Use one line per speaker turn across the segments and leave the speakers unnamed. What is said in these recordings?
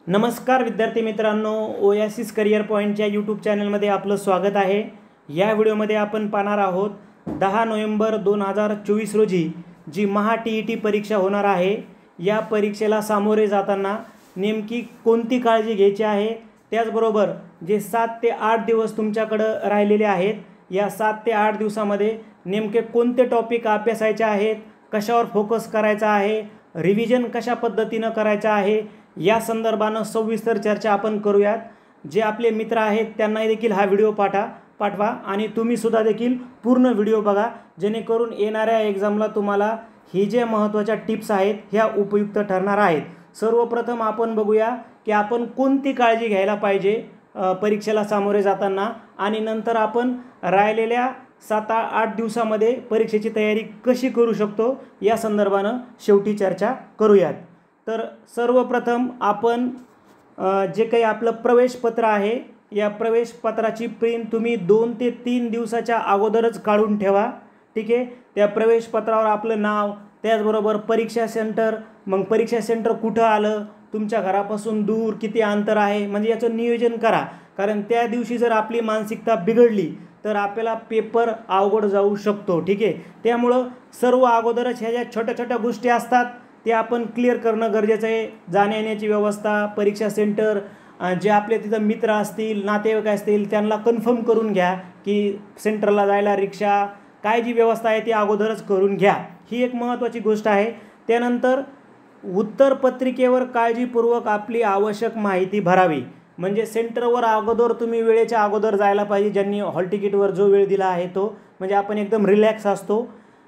नमस्कार विद्यार्थी मित्रांनो, ओएसिस करियर पॉईंटच्या यूट्यूब चॅनलमध्ये आपलं स्वागत आहे। या व्हिडिओमध्ये आपण पाहणार आहोत 10 नोव्हेंबर 2024 रोजी जी महा टीईटी परीक्षा होणार आहे, या परीक्षेला सामोरे जाताना नेमकी कोणती काळजी घ्यायची आहे, त्याचबरोबर जे 7 ते 8 दिवस तुमच्याकडे राहिलेले आहेत, या 7 ते 8 दिवसामध्ये नेमके कोणते टॉपिक अभ्यासायचे आहेत, कशावर फोकस करायचा आहे, रिव्हिजन कशा पद्धतीने करायचं आहे, या संदर्भाने सविस्तर चर्चा आपण करूयात। जे आपले मित्र आहेत त्यांना देखील हा व्हिडिओ पाठवा आणि तुम्ही सुद्धा देखील पूर्ण व्हिडिओ बघा, जेणेकरून येणाऱ्या एग्जामला तुम्हाला ही जे महत्त्वाच्या टिप्स आहेत ह्या उपयुक्त ठरणार आहेत। सर्वप्रथम आपण बघूया की आपण कोणती काळजी घ्यायला पाहिजे परीक्षेला सामोरे जाताना, आणि नंतर आपण राहिलेल्या 7-8 दिवसामध्ये परीक्षेची तयारी कशी करू शकतो या संदर्भाने शेवटी चर्चा करूयात। तर सर्वप्रथम आपण जे काही आपलं प्रवेशपत्र आहे, या प्रवेशपत्राची प्रिंट तुम्ही 2 ते 3 दिवसाच्या अगोदरच काढून ठेवा। ठीक आहे, त्या प्रवेशपत्रावर आपलं नाव, त्याचबरोबर परीक्षा सेंटर, मग परीक्षा सेंटर कुठं आलं, तुमच्या घरापासून दूर किती अंतर आहे, म्हणजे याचं नियोजन करा। कारण त्या दिवशी जर आपली मानसिकता बिघडली तर आपल्याला पेपर अवघड जाऊ शकतो। ठीक आहे, त्यामुळं सर्व अगोदरच ह्या ज्या छोट्या छोट्या गोष्टी असतात ते आपण क्लिअर करणं गरजेचं आहे। जाण्या येण्याची व्यवस्था, परीक्षा सेंटर, जे आपले तिथं मित्र असतील, नातेवाईक असतील, त्यांना कन्फर्म करून घ्या की सेंटरला जायला रिक्षा, काय जी व्यवस्था आहे ती अगोदरच करून घ्या, ही एक महत्त्वाची गोष्ट आहे। त्यानंतर उत्तरपत्रिकेवर काळजीपूर्वक आपली आवश्यक माहिती भरावी, म्हणजे सेंटरवर अगोदर तुम्ही वेळेच्या अगोदर जायला पाहिजे। ज्यांनी हॉल तिकीटवर जो वेळ दिला आहे तो, म्हणजे आपण एकदम रिलॅक्स असतो।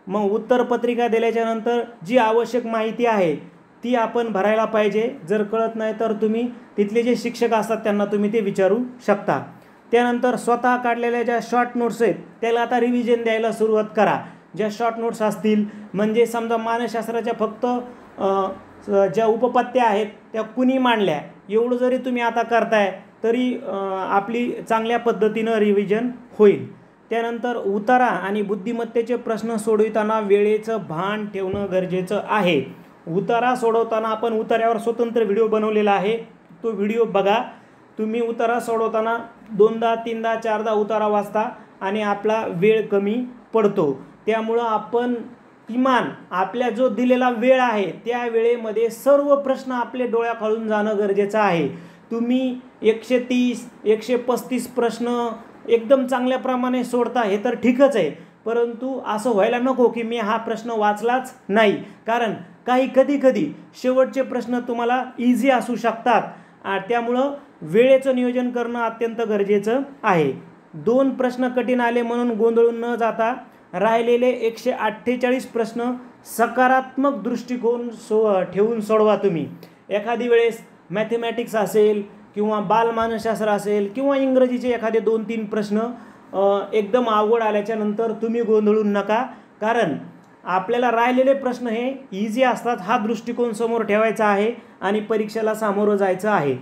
मग उत्तरपत्रिका दिल्याच्यानंतर जी आवश्यक माहिती आहे ती आपण भरायला पाहिजे। जर कळत नाही तर तुम्ही तिथले जे शिक्षक असतात त्यांना तुम्ही ते विचारू शकता। त्यानंतर स्वतः काढलेल्या ज्या शॉर्ट नोट्स आहेत त्याला आता रिव्हिजन द्यायला सुरुवात करा। ज्या शॉर्ट नोट्स असतील, म्हणजे समजा मानसशास्त्राच्या फक्त ज्या उपपत्त्या आहेत त्या कुणी मांडल्या, एवढं जरी तुम्ही आता करताय तरी आपली चांगल्या पद्धतीनं रिव्हिजन होईल। त्यानंतर उतारा आणि बुद्धिमत्तेचे प्रश्न सोडविताना वेळेचं भान ठेवणं गरजेचं आहे। उतारा सोडवताना आपण उतार्यावर स्वतंत्र व्हिडिओ बनवलेला आहे, तो व्हिडिओ बघा। तुम्ही उतारा सोडवताना 2दा 3दा 4दा उतारा वाचता आणि आपला वेळ कमी पडतो। त्यामुळं आपण किमान आपल्या जो दिलेला वेळ आहे त्या वेळेमध्ये सर्व प्रश्न आपले डोळ्याखालून जाणं गरजेचं आहे। तुम्ही 130 135 प्रश्न एकदम चांगल्या प्रमाणे सोडता हे तर ठीकच आहे, परंतु असं व्हायला नको की मी हा प्रश्न वाचलाच नाही, कारण कधी शेवटचे प्रश्न तुम्हाला इझी असू शकतात। त्यामुळं वेळेचं नियोजन करणं अत्यंत गरजेचं आहे। 2 प्रश्न कठीण आले म्हणून गोंधळून न जाता राहिलेले 148 प्रश्न सकारात्मक दृष्टिकोन ठेवून सोडवा। तुम्ही एखादी वेळेस मॅथमॅटिक्स असेल किंवा बालमानसशास्त्र असेल किंवा इंग्रजीचे एखादे 2-3 प्रश्न एकदम अवघड आल्याच्या नंतर तुम्ही गोंधळून नका, कारण आपल्याला राहिलेले प्रश्न हे इझी असतात, हा दृष्टिकोन समोर ठेवायचा आहे आणि परीक्षेला सामोरं जायचं आहे।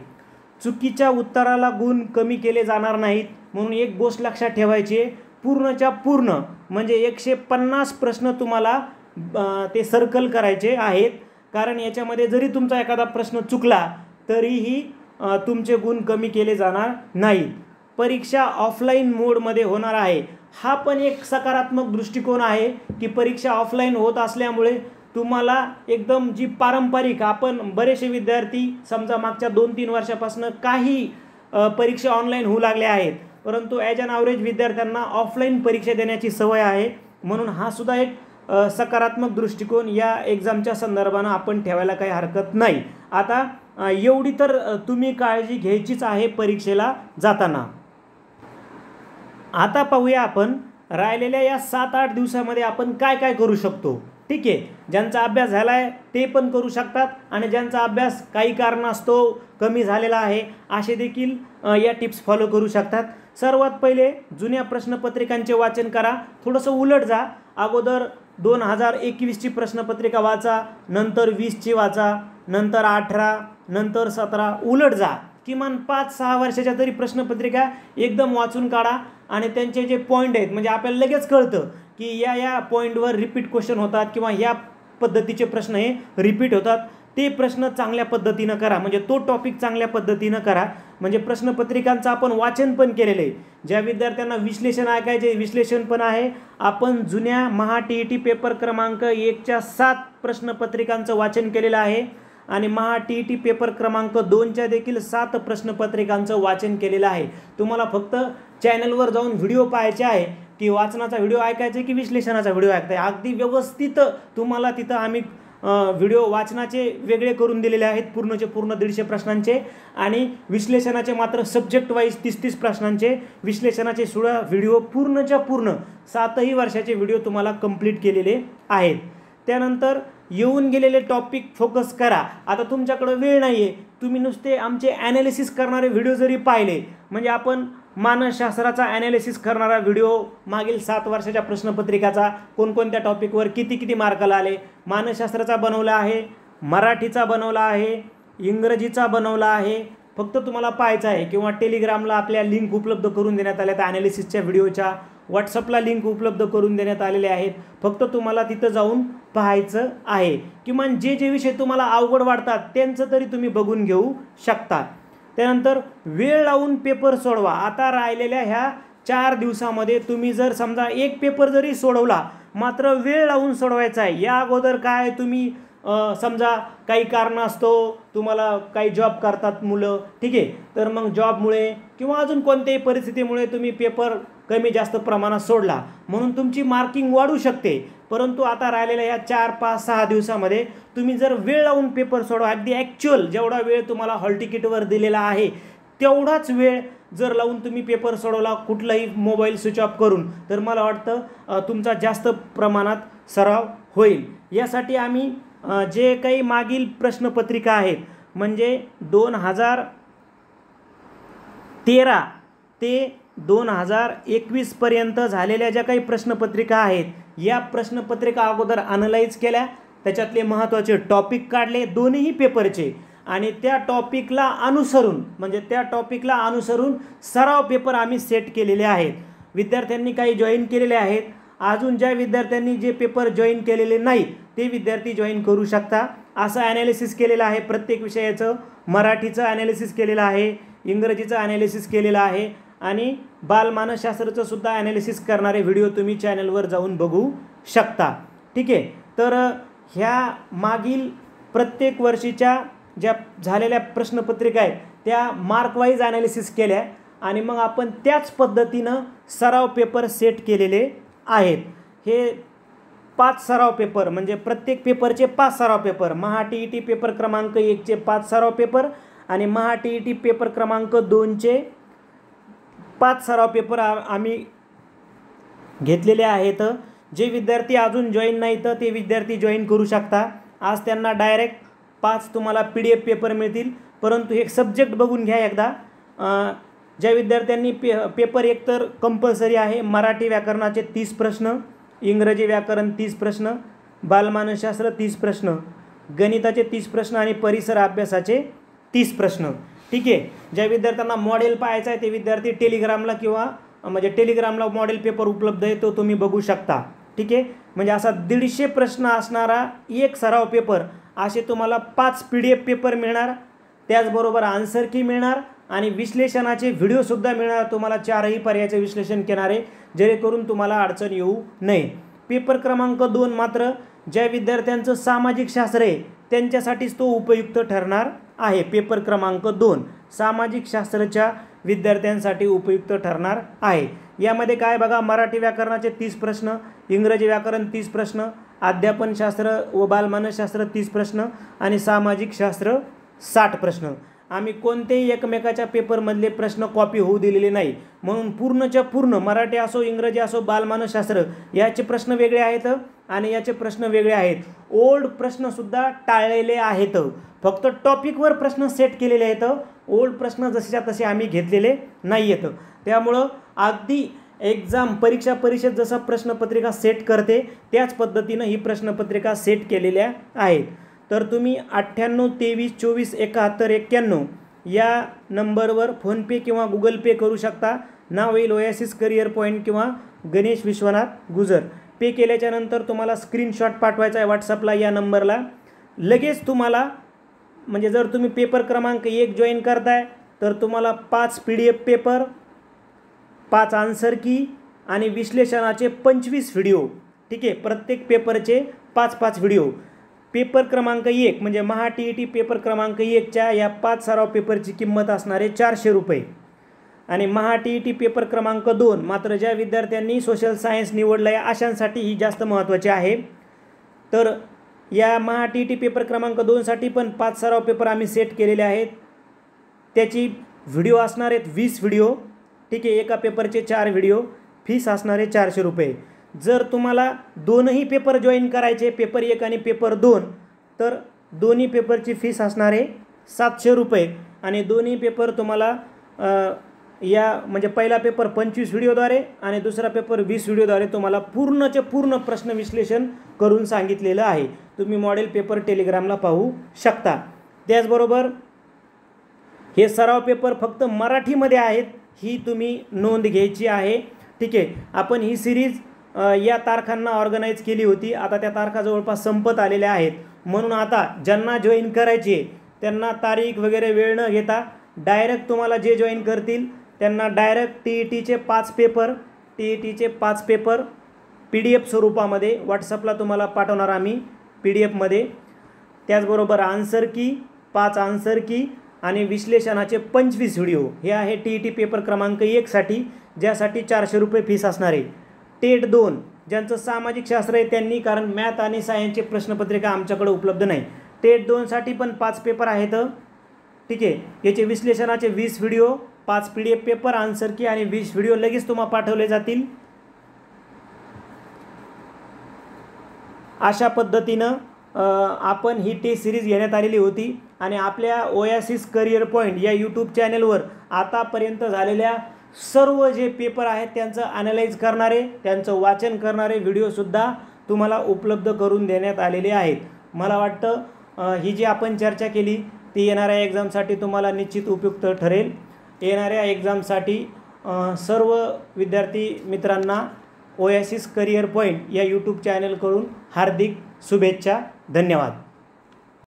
चुकीच्या उत्तराला गुण कमी केले जाणार नाहीत, म्हणून एक गोष्ट लक्षात ठेवायची आहे, पूर्णच्या पूर्ण म्हणजे 150 प्रश्न तुम्हाला ते सर्कल करायचे आहेत, कारण याच्यामध्ये जरी तुमचा एखादा प्रश्न चुकला तरीही तुमचे गुण कमी केले जाणार नाहीत। परीक्षा ऑफलाईन मोडमध्ये होणार आहे, हा पण एक सकारात्मक दृष्टिकोन आहे की परीक्षा ऑफलाईन होत असल्यामुळे तुम्हाला एकदम जी पारंपरिक, आपण बरेचसे विद्यार्थी समजा मागच्या 2-3 वर्षापासून काही परीक्षा ऑनलाईन होऊ लागल्या आहेत, परंतु ॲज अन ॲव्हरेज विद्यार्थ्यांना ऑफलाईन परीक्षा देण्याची सवय आहे, म्हणून हा सुद्धा एक सकारात्मक दृष्टिकोन या एक्झामच्या संदर्भानं आपण ठेवायला काही हरकत नाही। आता एवढी तर तुम्ही काळजी घ्यायचीच आहे परीक्षेला जाताना। आता पाहूया आपण राहिलेल्या या 7-8 दिवसामध्ये आपण काय काय करू शकतो। ठीक आहे, ज्यांचा अभ्यास झाला आहे ते पण करू शकतात आणि ज्यांचा अभ्यास काही कारणास्तव कमी झालेला आहे असे देखील या टिप्स फॉलो करू शकतात। सर्वात पहिले जुन्या प्रश्नपत्रिकांचे वाचन करा, थोडंसं उलट जा। अगोदर 2021ची प्रश्नपत्रिका वाचा, नंतर 20ची वाचा, नंतर 18, नंतर 17, उलट जा। किमान 5-6 वर्षाच्या तरी प्रश्नपत्रिका एकदम वाचून काढा आणि त्यांचे जे पॉईंट आहेत, म्हणजे आपल्याला लगेच कळतं की या पॉईंटवर रिपीट क्वेश्चन होतात किंवा या पद्धतीचे प्रश्न हे रिपीट होतात, ते प्रश्न चांगल्या पद्धतीनं करा, म्हणजे तो टॉपिक चांगल्या पद्धतीनं करा. म्हणजे प्रश्नपत्रिकांचं आपण वाचन पण केलेलं आहे. ज्या विद्यार्थ्यांना विश्लेषण ऐकायचे, विश्लेषण पण आहे. आपण जुन्या महा TET पेपर क्रमांक 1च्या 7 प्रश्नपत्रिकांचं वाचन केलेलं आहे आणि महा TET पेपर क्रमांक 2च्या देखील 7 प्रश्नपत्रिकांचं वाचन केलेलं आहे. तुम्हाला फक्त चॅनलवर जाऊन व्हिडिओ पाहायचे आहे की वाचनाचा व्हिडिओ ऐकायचा की विश्लेषणाचा व्हिडिओ ऐकताय, अगदी व्यवस्थित तुम्हाला तिथं आम्ही व्हिडिओ वाचनाचे वेगळे करून दिलेले आहेत, पूर्णचे पूर्ण 150 प्रश्नांचे, आणि विश्लेषणाचे मात्र सब्जेक्ट वाईज 30-30 प्रश्नांचे विश्लेषणाचे सुद्धा व्हिडिओ पूर्णच्या पूर्ण 7ही वर्षाचे व्हिडिओ तुम्हाला कंप्लीट केलेले आहेत. त्यानंतर येऊन गेलेले टॉपिक फोकस करा. आता तुमच्याकडे वेळ नाही आहे, तुम्ही नुसते आमचे ॲनालिसिस करणारे व्हिडिओ जरी पाहिले, म्हणजे आपण मानसशास्त्राचा ॲनालिसिस करणारा व्हिडिओ मागील 7 वर्षाच्या प्रश्नपत्रिकाचा कोणकोणत्या टॉपिकवर किती मार्काला आले मानसशास्त्राचा बनवला आहे, मराठीचा बनवला आहे, इंग्रजीचा बनवला आहे. फक्त तुम्हाला पाहायचं आहे, किंवा टेलिग्रामला आपल्या लिंक उपलब्ध करून देण्यात आल्या त्या ॲनालिसिसच्या व्हिडिओच्या, व्हॉट्सअपला लिंक उपलब्ध करून देण्यात आलेले आहेत. फक्त तुम्हाला तिथं जाऊन पाहायचं आहे. किमान जे विषय तुम्हाला अवघड वाटतात त्यांचं तरी तुम्ही बघून घेऊ शकता. त्यानंतर वेळ लावून पेपर सोडवा. आता राहिलेल्या ह्या 4 दिवसामध्ये तुम्ही जर समजा एक पेपर जरी सोडवला, मात्र वेळ लावून सोडवायचा आहे. या अगोदर काय तुम्ही समजा काही कारणास्तव तुम्हाला काही जॉब करतात मुलं, ठीक आहे, तर मग जॉबमुळे किंवा अजून कोणत्याही परिस्थितीमुळे तुम्ही पेपर कमी जास्त प्रमाणात सोडला, म्हणून तुमची मार्किंग वाढू शकते. परंतु आता राहिलेल्या या 4, 5, 6 दिवसामध्ये तुम्ही जर वेळ लावून पेपर सोडवा, अगदी ॲक्च्युअल जेवढा वेळ तुम्हाला हॉल तिकीटवर दिलेला आहे तेवढाच वेळ जर लावून तुम्ही पेपर सोडवला, कुठलाही मोबाईल स्विच ऑफ करून, तर मला वाटतं तुमचा जास्त प्रमाणात सराव होईल. यासाठी आम्ही जे काही मागील प्रश्नपत्रिका आहेत, म्हणजे 2013 ते 2021 पर्यंत झालेल्या ज्या काही प्रश्नपत्रिका आहेत, या प्रश्नपत्रिका अगोदर अनलाइज केल्या, त्याच्यातले महत्त्वाचे टॉपिक काढले दोन्ही पेपरचे, आणि त्या टॉपिकला अनुसरून सराव पेपर आम्ही सेट केलेले आहेत. विद्यार्थ्यांनी काही जॉईन केलेले आहेत. अजून ज्या विद्यार्थ्यांनी जे पेपर जॉईन केलेले नाहीत ते विद्यार्थी जॉईन करू शकता. असं ॲनालिसिस केलेलं आहे प्रत्येक विषयाचं. मराठीचं ॲनालिसिस केलेलं आहे, इंग्रजीचं ॲनालिसिस केलेलं आहे, आणि बालमानसशास्त्राचं सुद्धा ॲनालिसिस करणारे व्हिडिओ तुम्ही चॅनलवर जाऊन बघू शकता. ठीक आहे. तर ह्या मागील प्रत्येक वर्षीच्या ज्या झालेल्या प्रश्नपत्रिका आहेत त्या मार्क वाईज ॲनालिसिस केल्या, आणि मग आपण त्याच पद्धतीनं सराव पेपर सेट केलेले आहेत. हे 5 सराव पेपर, म्हणजे प्रत्येक पेपरचे 5 सराव पेपर. महा TET पेपर क्रमांक 1चे 5 सराव पेपर आणि महा TET पेपर क्रमांक 2चे 5 सराव पेपर आम्ही घेतलेले आहेत. जे विद्यार्थी अजून जॉईन नाहीत ते विद्यार्थी जॉईन करू शकता. आज त्यांना डायरेक्ट 5 तुम्हाला PDF पेपर मिळतील. परंतु एक सब्जेक्ट बघून घ्या एकदा. ज्या विद्यार्थ्यांनी पेपर एक तर कंपल्सरी आहे, मराठी व्याकरणाचे 30 प्रश्न, इंग्रजी व्याकरण 30 प्रश्न, बालमानसशास्त्र 30 प्रश्न, गणिताचे 30 प्रश्न आणि परिसर अभ्यासाचे 30 प्रश्न. ठीक आहे. ज्या विद्यार्थ्यांना मॉडेल पाहायचा आहे ते विद्यार्थी टेलिग्रामला किंवा म्हणजे टेलिग्रामला मॉडेल पेपर उपलब्ध आहे, तो तुम्ही बघू शकता. ठीक आहे. म्हणजे असा 150 प्रश्न असणारा एक सराव पेपर, असे तुम्हाला 5 PDF पेपर मिळणार, त्याचबरोबर आन्सर की मिळणार आणि विश्लेषणाचे व्हिडिओसुद्धा मिळणार तुम्हाला. 4ही पर्यायाचे विश्लेषण करणारे, जेणेकरून तुम्हाला अडचण येऊ नये. पेपर क्रमांक 2 मात्र ज्या विद्यार्थ्यांचं सामाजिक शास्त्र आहे त्यांच्यासाठीच तो उपयुक्त ठरणार आहे. पेपर क्रमांक 2 सामाजिक शास्त्राच्या विद्यार्थ्यांसाठी उपयुक्त ठरणार आहे. यामध्ये काय बघा, मराठी व्याकरणाचे 30 प्रश्न, इंग्रजी व्याकरण 30 प्रश्न, अध्यापनशास्त्र व बालमानसशास्त्र 30 प्रश्न आणि सामाजिक शास्त्र 60 प्रश्न. आम्ही कोणतेही एकमेकाच्या पेपरमधले प्रश्न कॉपी होऊ दिलेले नाही, म्हणून पूर्णच्या पूर्ण मराठी असो इंग्रजी असो बालमानसशास्त्र याचे प्रश्न वेगळे आहेत आणि याचे प्रश्न वेगळे आहेत. ओल्ड प्रश्नसुद्धा टाळलेले आहेत. फक्त टॉपिकवर प्रश्न सेट केलेले आहेत. ओल्ड प्रश्न जसेच्या तसे आम्ही घेतलेले नाही आहेत. त्यामुळं अगदी एक्झाम परीक्षा परिषद जसं प्रश्नपत्रिका सेट करते त्याच पद्धतीनं ही प्रश्नपत्रिका सेट केलेल्या आहेत. तर तुम्ही 98 23 24 71 91 या नंबरवर फोनपे किंवा गुगल पे करू शकता. नाव येईल ओएसिस करिअर पॉईंट किंवा गणेश विश्वनाथ गुजर. पे केल्याच्यानंतर तुम्हाला स्क्रीनशॉट पाठवायचा आहे व्हॉट्सअपला या नंबरला. लगेच तुम्हाला म्हणजे जर तुम्ही पेपर क्रमांक 1 जॉईन करताय तर तुम्हाला 5 PDF पेपर, 5 आन्सर की आणि विश्लेषणाचे 25 व्हिडिओ, ठीक आहे, प्रत्येक पेपरचे 5-5 व्हिडिओ. पेपर क्रमांक 1 म्हणजे महा TET पेपर क्रमांक 1च्या या 5 सराव पेपरची किंमत असणारे 400 रुपये. आणि महा TET पेपर क्रमांक 2 मात्र ज्या विद्यार्थ्यांनी सोशल सायन्स निवडलं आहे अशांसाठी ही जास्त महत्त्वाची आहे. तर या महा TET पेपर क्रमांक 2साठी पण 5 सराव पेपर आम्ही सेट केलेले आहेत. त्याची व्हिडिओ असणार आहेत 20 व्हिडिओ, ठीक आहे, एका पेपरचे 4 व्हिडिओ. फीस असणारे 400 रुपये. जर तुम्हाला दोनही पेपर जॉईन करायचे, पेपर 1 आणि पेपर 2, तर दोन्ही पेपरची फीस असणारे 700 रुपये. आणि दोन्ही पेपर तुम्हाला या म्हणजे पहिला पेपर 25 व्हिडिओद्वारे आणि दुसरा पेपर 20 व्हिडिओद्वारे तुम्हाला पूर्णचे पूर्ण प्रश्न विश्लेषण करून सांगितलेलं आहे. तुम्ही मॉडेल पेपर टेलिग्रामला पाहू शकता. त्याचबरोबर हे सराव पेपर फक्त मराठीमध्ये आहेत, ही तुम्ही नोंद घ्यायची आहे, ठीक आहे. आपण ही सिरीज या तारखांना ऑर्गनाईज केली होती. आता त्या तारखा जवळपास संपत आलेल्या आहेत. म्हणून आता ज्यांना जॉईन करायचे त्यांना तारीख वगैरे वेळ न घेता डायरेक्ट तुम्हाला जे जॉईन करतील त्यांना डायरेक्ट TETचे 5 पेपर PDF स्वरूपामध्ये व्हॉट्सअपला तुम्हाला पाठवणार आम्ही PDFमध्ये. त्याचबरोबर आन्सर की, 5 आन्सर की आणि विश्लेषणाचे 25 व्हिडिओ हे आहे TET पेपर क्रमांक 1साठी, ज्यासाठी 400 रुपये फीस असणार आहे. टेट 2 ज्यांचं सामाजिक शास्त्र आहे त्यांनी, कारण मॅथ आणि सायन्सचे प्रश्नपत्रिका आमच्याकडे उपलब्ध नाही. टेट 2साठी पण 5 पेपर आहेत, ठीक आहे. याचे विश्लेषणाचे 20 व्हिडिओ, 5 PDF पेपर, आन्सर की आणि 20 व्हिडिओ लगेच तुम्हाला पाठवले जातील. अशा पद्धतीनं आपण ही टेस्ट सिरीज घेण्यात आलेली होती. आणि आपल्या ओएसिस करिअर पॉईंट या यूट्यूब चॅनलवर आतापर्यंत झालेल्या सर्व जे पेपर आहेत त्यांचं ॲनालाइज करणारे, त्यांचं वाचन करणारे व्हिडिओसुद्धा तुम्हाला उपलब्ध करून देण्यात आलेले आहेत. मला वाटतं ही जी आपण चर्चा केली ती येणाऱ्या एक्झामसाठी तुम्हाला निश्चित उपयुक्त ठरेल. येणाऱ्या एक्झामसाठी सर्व विद्यार्थी मित्रांना ओएसिस करिअर पॉईंट या यूट्यूब चॅनलकडून हार्दिक शुभेच्छा. धन्यवाद.